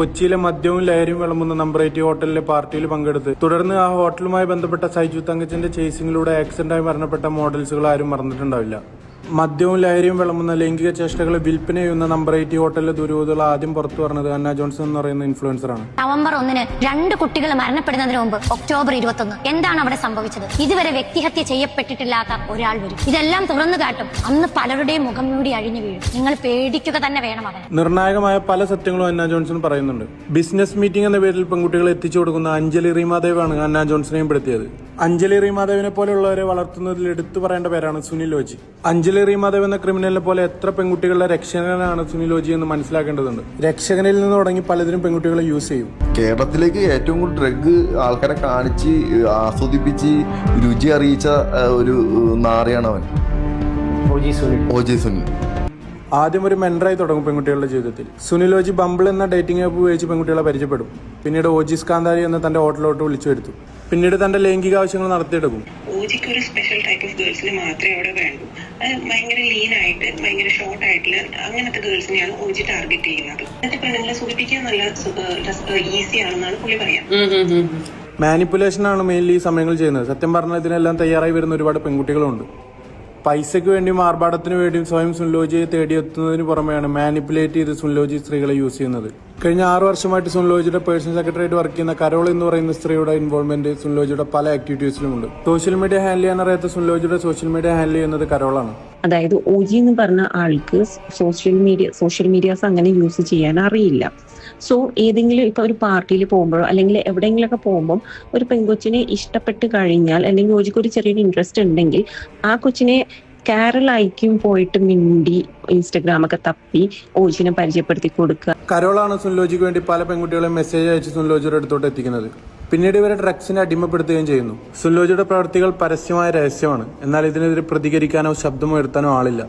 കൊച്ചിയിലെ മദ്യവും ലഹരിയും വിളമ്പുന്ന നമ്പർ 8 ഹോട്ടലിലെ പാർട്ടിയിൽ പങ്കെടുത്ത് തുടർന്ന് ആ ഹോട്ടലുമായി ബന്ധപ്പെട്ട സൈജു തങ്കച്ചന്റെ ചേസിംഗിലൂടെ ആക്സിഡന്റായി മരണപ്പെട്ട മോഡൽസുകൾ ആരും മറന്നിട്ടുണ്ടാവില്ല. മദ്യവും ലഹരിയും വിളമ്പുന്ന ലൈംഗിക ചേഷ്ടകളെ വിൽപ്പന ചെയ്യുന്ന നമ്പർ 8 ഹോട്ടലിലെ ദുരൂഹതകൾ ആദ്യം പുറത്തു പറഞ്ഞത് അന്ന ജോൺസൺ എന്ന് പറയുന്ന ഇൻഫ്ലുവൻസറാണ്. നവംബർ 1 2 കുട്ടികൾ മരണപ്പെടുന്നതിന് മുമ്പ് ഒക്ടോബർ 21 എന്താണ് അവിടെ സംഭവിച്ചത്? ഇതുവരെ വ്യക്തിഹത്യ ചെയ്യപ്പെട്ടിട്ടില്ലാത്ത ഒരാൾ വരും. ഇതെല്ലാം തുറന്നു കാട്ടും. അന്ന് പലരുടെയും മുഖം മൂടി അഴിഞ്ഞു വീഴും. നിങ്ങൾ പേടിക്കുക തന്നെ വേണം. അവൻ നിർണായകമായ പല സത്യങ്ങളും അന്ന ജോൺസൺ പറയുന്നുണ്ട്. ബിസിനസ് മീറ്റിംഗ് എന്ന പേരിൽ പെൺകുട്ടികളെ എത്തിച്ചു കൊടുക്കുന്ന അഞ്ജലി റീമാദേവാണ് അന്ന ജോൺസണെയും പെടുത്തിയത്. അഞ്ജലി റീമാദേവിനെ പോലെയുള്ളവരെ വളർത്തുന്നതിൽ എടുത്തു പറയേണ്ട പേരാണ് സുനിൽ ഓജി. അഞ്ജലി റീമാദേവ് എന്ന ക്രിമിനലിനെ പോലെ എത്ര പെൺകുട്ടികളുടെ രക്ഷകനാണ് സുനിൽ ഓജി എന്ന് മനസ്സിലാക്കേണ്ടതുണ്ട്. രക്ഷകനിൽ നിന്ന് തുടങ്ങി പലതിനും പെൺകുട്ടികളെ യൂസ് ചെയ്യും. കേരളത്തിലേക്ക് ഏറ്റവും കൂടുതൽ ഡ്രഗ് ആൾക്കാരെ കാണിച്ച് ആസ്വദിപ്പിച്ച് രുചി അറിയിച്ച ഒരു നാറിയാണ് അവൻ, ഓജി സുനിൽ. ആദ്യം ഒരു മെൻഡറായി തുടങ്ങും പെൺകുട്ടികളുടെ ജീവിതത്തിൽ. സുനിൽ ഓജി ബംബിൾ എന്ന ഡേറ്റിംഗ് ആപ്പ് ഉപയോഗിച്ച് പെൺകുട്ടികളെ പരിചയപ്പെടും. പിന്നീട് ഓജീസ് കാന്താരി എന്ന തന്റെ ഹോട്ടലിലോട്ട് വിളിച്ചു വരുത്തും. പിന്നീട് തന്റെ ലൈംഗിക ആവശ്യങ്ങൾ നടത്തിയെടുക്കും. ഓജിക്ക് ഒരു സ്പെഷ്യൽ ടൈപ്പ് ഓഫ് ഗേൾസിന് മാത്രമേ അവിടെ വേണ്ടൂ. അത് ഭയങ്കര ലീൻ ആയിട്ട് ഭയങ്കര ഷോർട്ട് ആയിട്ടുള്ള അങ്ങനത്തെ ഗേൾസിനെയാണ് ഓജി ടാർഗറ്റ് ചെയ്യുന്നത്. എന്നിട്ട് പെണ്ണുങ്ങളെ സുഖിപ്പിക്കാൻ നല്ല ഈസി ആണെന്നാണ് പുള്ളി പറയാം. മാനിപ്പുലേഷൻ ആണ് മെയിൻലി ഈ സമയങ്ങൾ ചെയ്യുന്നത്. സത്യം പറഞ്ഞാൽ ഇതിനെല്ലാം തയ്യാറായി വരുന്ന ഒരുപാട് പെൺകുട്ടികളുണ്ട്. പൈസയ്ക്ക് വേണ്ടിയും ആർഭാടത്തിന് വേണ്ടിയും സ്വയം സുനിലോജിയെ തേടിയെത്തുന്നതിന് പുറമെയാണ് മാനിപ്പുലേറ്റ് ചെയ്ത് സുനിലോജി സ്ത്രീകളെ യൂസ് ചെയ്യുന്നത്. കഴിഞ്ഞ 6 വർഷമായിട്ട് സുനിലോജിയുടെ പേഴ്സണൽ സെക്രട്ടറിയായിട്ട് വർക്ക് ചെയ്യുന്ന കരോൾ എന്ന് പറയുന്ന സ്ത്രീയുടെ ഇൻവോൾവ്മെന്റ് സുനിലോജിയുടെ പല ആക്ടിവിറ്റീസിലുമുണ്ട്. സോഷ്യൽ മീഡിയ ഹാൻഡിൽ ചെയ്യാനറിയാത്ത സുനിലോജിയുടെ സോഷ്യൽ മീഡിയ ഹാൻഡിൽ ചെയ്യുന്നത് കരോളാണ്. അതായത് ഓജി എന്ന് പറഞ്ഞ ആൾക്ക് സോഷ്യൽ മീഡിയാസ് അങ്ങനെ യൂസ് ചെയ്യാൻ അറിയില്ല. സോ ഏതെങ്കിലും ഇപ്പൊ ഒരു പാർട്ടിയിൽ പോകുമ്പോഴോ അല്ലെങ്കിൽ എവിടെയെങ്കിലുമൊക്കെ പോകുമ്പോൾ ഒരു പെൺകൊച്ചിനെ ഇഷ്ടപ്പെട്ട് കഴിഞ്ഞാൽ അല്ലെങ്കിൽ ഓജിക്ക് ഒരു ചെറിയൊരു ഇൻട്രസ്റ്റ് ഉണ്ടെങ്കിൽ ആ കൊച്ചിനെ കാരലായിക്കും പോയിട്ട് മിണ്ടി ഇൻസ്റ്റഗ്രാമൊക്കെ തപ്പി ഓജിനെ പരിചയപ്പെടുത്തി കൊടുക്കുക. കരോളാണ് സുനിലോജിക്ക് വേണ്ടി പല പെൺകുട്ടികളെ മെസ്സേജ് അയച്ച് സുനിലോജിയുടെ അടുത്തോട്ട് എത്തിക്കുന്നത്. പിന്നീട് ഇവരെ ഡ്രഗ്സിനെ അടിമപ്പെടുത്തുകയും ചെയ്യുന്നു. സുനിലോജിയുടെ പ്രവൃത്തികൾ പരസ്യമായ രഹസ്യമാണ്. എന്നാൽ ഇതിനെതിരെ പ്രതികരിക്കാനോ ശബ്ദമുയർത്താനോ ആളില്ല.